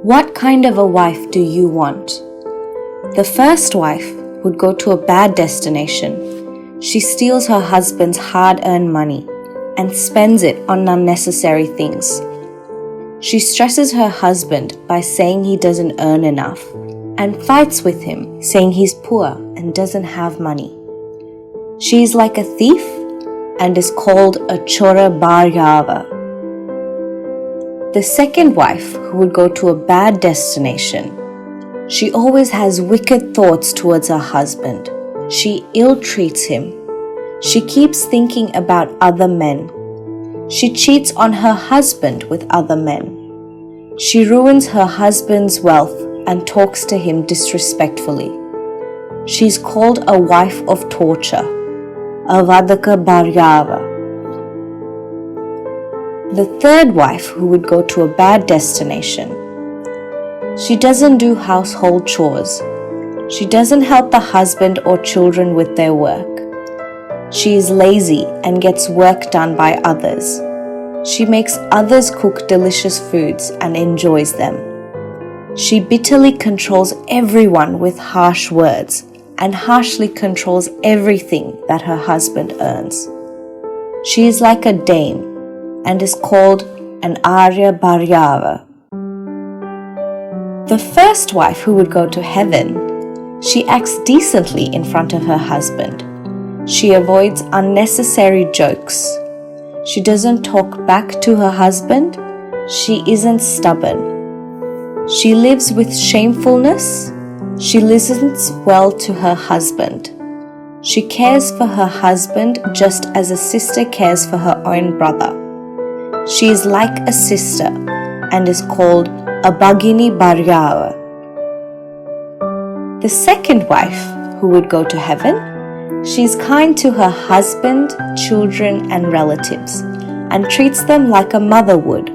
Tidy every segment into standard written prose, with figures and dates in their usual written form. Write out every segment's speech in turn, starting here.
What kind of a wife do you want? The first wife would go to a bad destination. She steals her husband's hard-earned money and spends it on unnecessary things. She stresses her husband by saying he doesn't earn enough and fights with him, saying he's poor and doesn't have money. She is like a thief and is called a chora baryava. The second wife who would go to a bad destination. She always has wicked thoughts towards her husband. She ill-treats him. She keeps thinking about other men. She cheats on her husband with other men. She ruins her husband's wealth and talks to him disrespectfully. She's called a wife of torture, a vadaka baryava. The third wife who would go to a bad destination. She doesn't do household chores. She doesn't help the husband or children with their work. She is lazy and gets work done by others. She makes others cook delicious foods and enjoys them. She bitterly controls everyone with harsh words and harshly controls everything that her husband earns. She is like a dame and is called an Arya Baryava. The first wife who would go to heaven, she acts decently in front of her husband. She avoids unnecessary jokes. She doesn't talk back to her husband. She isn't stubborn. She lives with shamefulness. She listens well to her husband. She cares for her husband just as a sister cares for her own brother. She is like a sister and is called a Bhagini Baryava. The second wife who would go to heaven, she is kind to her husband, children and relatives and treats them like a mother would.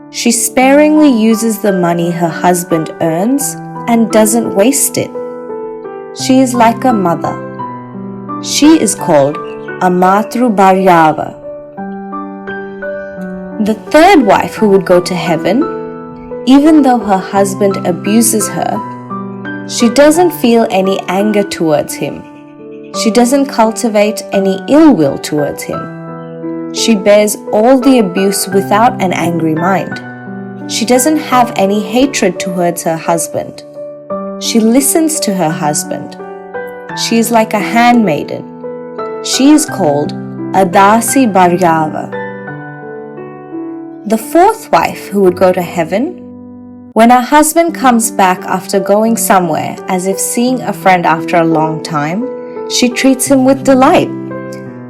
She sparingly uses the money her husband earns and doesn't waste it. She is like a mother. She is called a Matru Baryava. The third wife who would go to heaven, even though her husband abuses her, she doesn't feel any anger towards him. She doesn't cultivate any ill will towards him. She bears all the abuse without an angry mind. She doesn't have any hatred towards her husband. She listens to her husband. She is like a handmaiden. She is called a Dasi Baryava. The fourth wife who would go to heaven, when her husband comes back after going somewhere as if seeing a friend after a long time, she treats him with delight.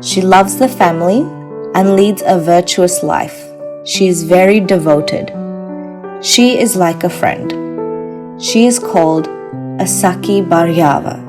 She loves the family and leads a virtuous life. She is very devoted. She is like a friend. She is called a Saki Baryava.